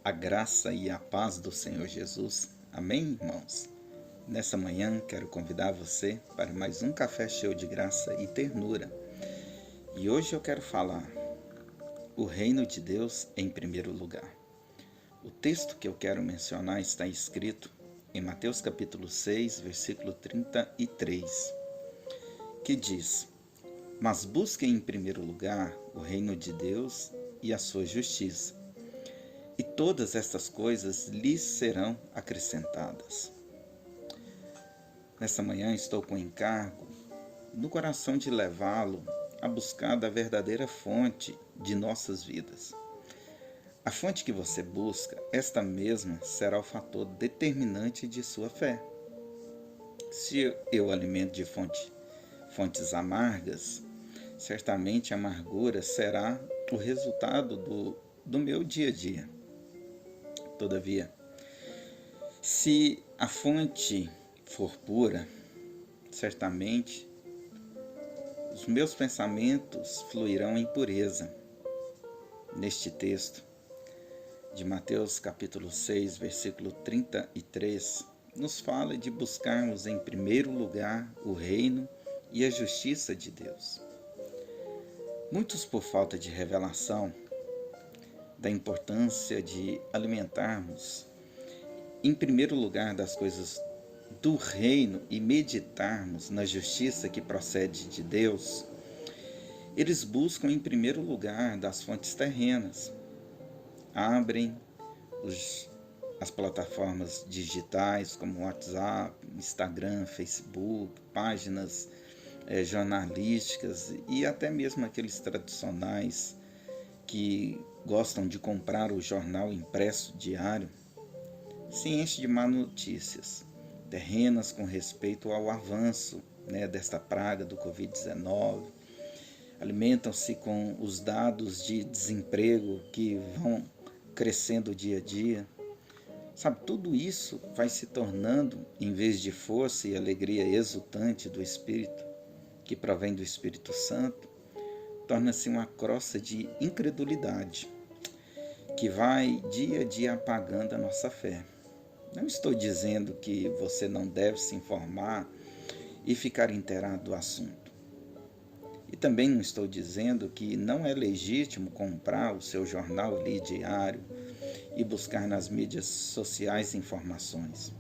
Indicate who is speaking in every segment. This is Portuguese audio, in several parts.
Speaker 1: A graça e a paz do Senhor Jesus. Amém, irmãos? Nessa manhã quero convidar você para mais um café cheio de graça e ternura. E hoje eu quero falar o reino de Deus em primeiro lugar. O texto que eu quero mencionar está escrito em Mateus capítulo 6, versículo 33, que diz: Mas busquem em primeiro lugar o reino de Deus e a sua justiça, e todas estas coisas lhes serão acrescentadas. Nessa manhã estou com o encargo no coração de levá-lo a buscar da verdadeira fonte de nossas vidas. A fonte que você busca, esta mesma será o fator determinante de sua fé. Se eu alimento de fontes amargas, certamente a amargura será o resultado do meu dia a dia. Todavia, se a fonte for pura, certamente os meus pensamentos fluirão em pureza. Neste texto de Mateus capítulo 6, versículo 33, nos fala de buscarmos em primeiro lugar o reino e a justiça de Deus. Muitos, por falta de revelação da importância de alimentarmos em primeiro lugar das coisas do reino e meditarmos na justiça que procede de Deus, eles buscam em primeiro lugar das fontes terrenas. Abrem as plataformas digitais como WhatsApp, Instagram, Facebook, páginas jornalísticas e até mesmo aqueles tradicionais que gostam de comprar o jornal impresso diário, se enche de má notícias terrenas com respeito ao avanço desta praga do Covid-19. Alimentam-se com os dados de desemprego que vão crescendo dia a dia. Sabe, tudo isso vai se tornando, em vez de força e alegria exultante do Espírito, que provém do Espírito Santo, torna-se uma crosta de incredulidade, que vai dia a dia apagando a nossa fé. Não estou dizendo que você não deve se informar e ficar inteirado do assunto. E também não estou dizendo que não é legítimo comprar o seu jornal diário e buscar nas mídias sociais informações.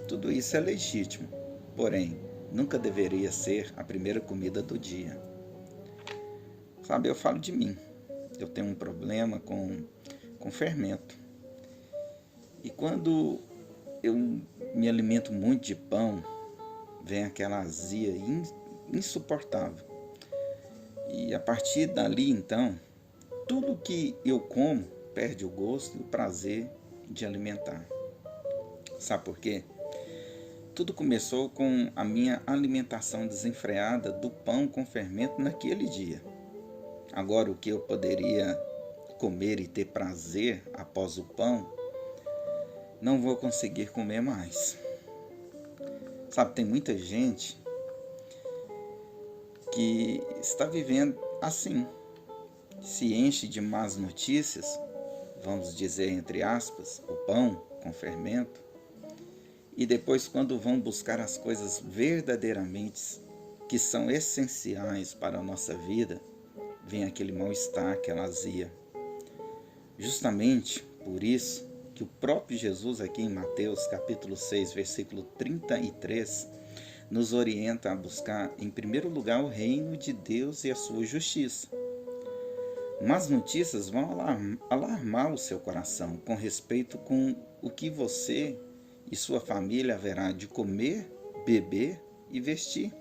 Speaker 1: Tudo isso é legítimo, porém, nunca deveria ser a primeira comida do dia. Sabe, eu falo de mim. Eu tenho um problema com fermento. E quando eu me alimento muito de pão, vem aquela azia insuportável. E a partir dali, então, tudo que eu como perde o gosto e o prazer de alimentar. Sabe por quê? Tudo começou com a minha alimentação desenfreada do pão com fermento naquele dia. Agora, o que eu poderia comer e ter prazer após o pão, não vou conseguir comer mais. Sabe, tem muita gente que está vivendo assim, se enche de más notícias, vamos dizer entre aspas, o pão com fermento, e depois quando vão buscar as coisas verdadeiramente que são essenciais para a nossa vida, vem aquele mal-estar, aquela azia. Justamente por isso que o próprio Jesus aqui em Mateus capítulo 6, versículo 33, nos orienta a buscar em primeiro lugar o reino de Deus e a sua justiça. Más notícias vão alarmar o seu coração com respeito com o que você e sua família haverá de comer, beber e vestir.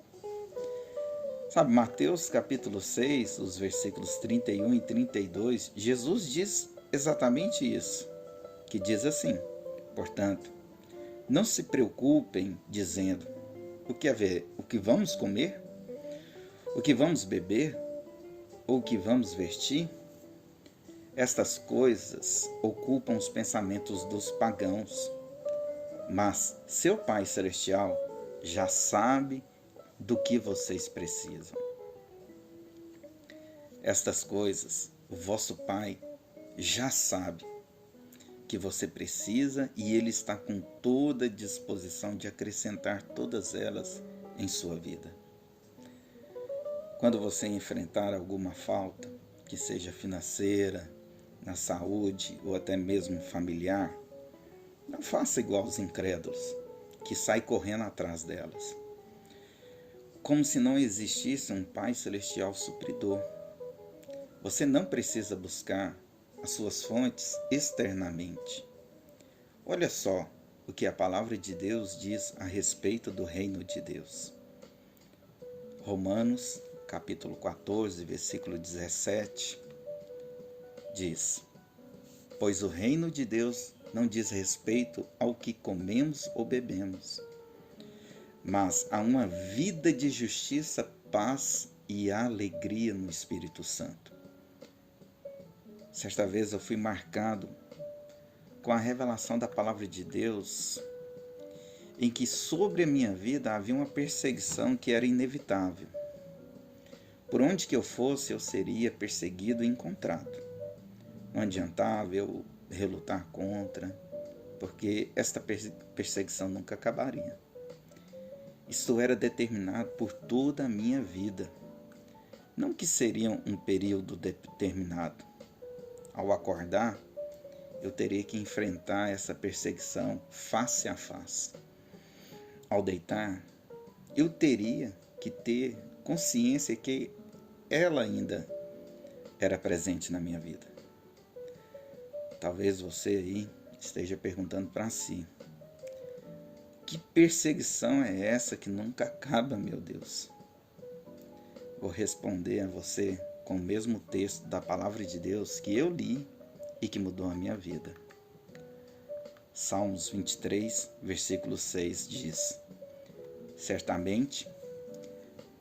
Speaker 1: Sabe, Mateus capítulo 6, os versículos 31 e 32, Jesus diz exatamente isso, que diz assim: portanto, não se preocupem dizendo o que vamos comer, o que vamos beber, ou o que vamos vestir. Estas coisas ocupam os pensamentos dos pagãos, mas seu Pai Celestial já sabe do que vocês precisam. Estas coisas o vosso Pai já sabe. que você precisa e Ele está com toda a disposição de acrescentar todas elas em sua vida. Quando você enfrentar alguma falta, que seja financeira, na saúde ou até mesmo familiar, não faça igual aos incrédulos, que saem correndo atrás delas, como se não existisse um Pai Celestial supridor. Você não precisa buscar as suas fontes externamente. Olha só o que a palavra de Deus diz a respeito do reino de Deus. Romanos, capítulo 14, versículo 17, diz: Pois o reino de Deus não diz respeito ao que comemos ou bebemos, mas a uma vida de justiça, paz e alegria no Espírito Santo. Certa vez eu fui marcado com a revelação da palavra de Deus, em que sobre a minha vida havia uma perseguição que era inevitável. Por onde que eu fosse, eu seria perseguido e encontrado. Não adiantava eu relutar contra, porque esta perseguição nunca acabaria. Isto era determinado por toda a minha vida. Não que seria um período determinado. Ao acordar, eu teria que enfrentar essa perseguição face a face. Ao deitar, eu teria que ter consciência que ela ainda era presente na minha vida. Talvez você aí esteja perguntando para si: que perseguição é essa que nunca acaba, meu Deus? Vou responder a você com o mesmo texto da palavra de Deus que eu li e que mudou a minha vida. Salmos 23, versículo 6 diz: Certamente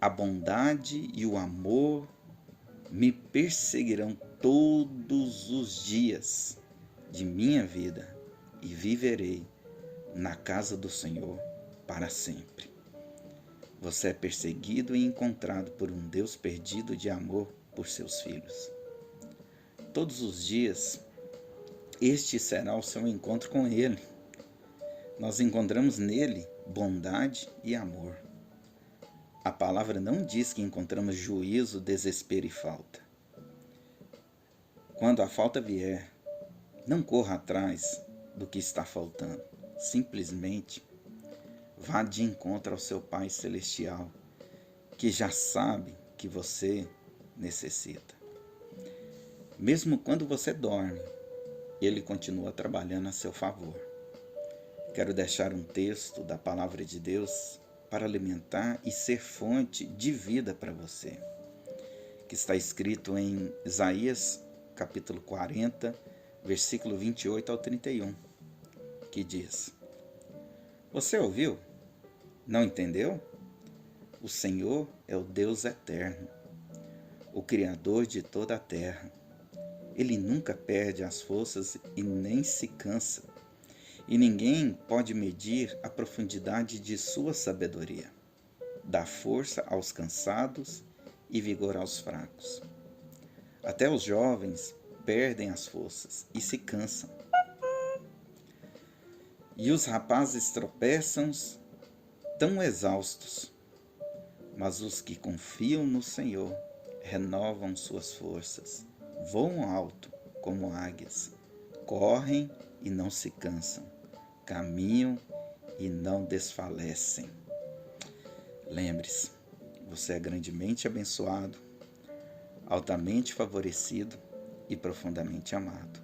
Speaker 1: a bondade e o amor me perseguirão todos os dias de minha vida e viverei na casa do Senhor para sempre. Você é perseguido e encontrado por um Deus perdido de amor por seus filhos. Todos os dias, este será o seu encontro com Ele. Nós encontramos nele bondade e amor. A palavra não diz que encontramos juízo, desespero e falta. Quando a falta vier, não corra atrás do que está faltando. Simplesmente vá de encontro ao seu Pai Celestial, que já sabe que você necessita. Mesmo quando você dorme, Ele continua trabalhando a seu favor. Quero deixar um texto da Palavra de Deus para alimentar e ser fonte de vida para você, que está escrito em Isaías, capítulo 40, versículo 28 ao 31, que diz: Você ouviu? Não entendeu? O Senhor é o Deus eterno, o Criador de toda a terra. Ele nunca perde as forças e nem se cansa, e ninguém pode medir a profundidade de sua sabedoria. Dá força aos cansados e vigor aos fracos. Até os jovens perdem as forças e se cansam. E os rapazes tropeçam tão exaustos. Mas os que confiam no Senhor renovam suas forças, voam alto como águias, correm e não se cansam, caminham e não desfalecem. Lembre-se, você é grandemente abençoado, altamente favorecido e profundamente amado.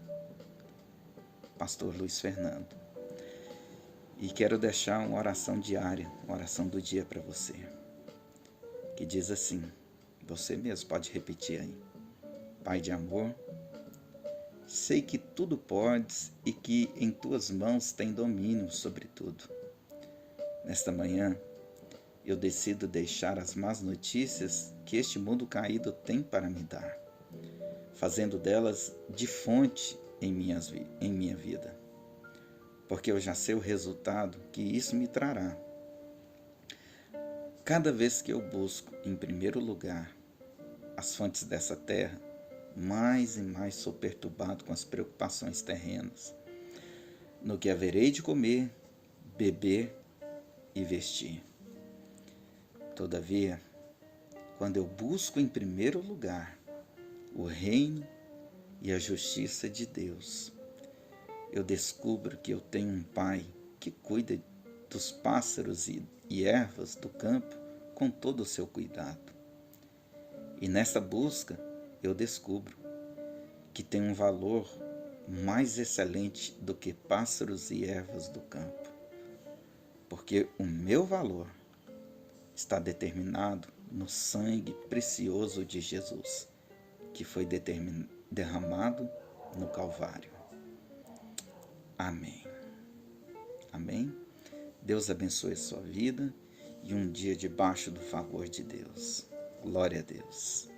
Speaker 1: Pastor Luiz Fernando. E quero deixar uma oração diária, uma oração do dia para você, que diz assim, você mesmo pode repetir aí: Pai de amor, sei que tudo podes e que em tuas mãos tem domínio sobre tudo. Nesta manhã, eu decido deixar as más notícias que este mundo caído tem para me dar, fazendo delas de fonte em minha vida, porque eu já sei o resultado que isso me trará. Cada vez que eu busco, em primeiro lugar, as fontes dessa terra, mais e mais sou perturbado com as preocupações terrenas, no que haverei de comer, beber e vestir. Todavia, quando eu busco em primeiro lugar o reino e a justiça de Deus, eu descubro que eu tenho um Pai que cuida dos pássaros e ervas do campo com todo o seu cuidado. E nessa busca eu descubro que tem um valor mais excelente do que pássaros e ervas do campo, porque o meu valor está determinado no sangue precioso de Jesus, que foi derramado no Calvário. Amém. Amém. Deus abençoe a sua vida e um dia debaixo do favor de Deus. Glória a Deus.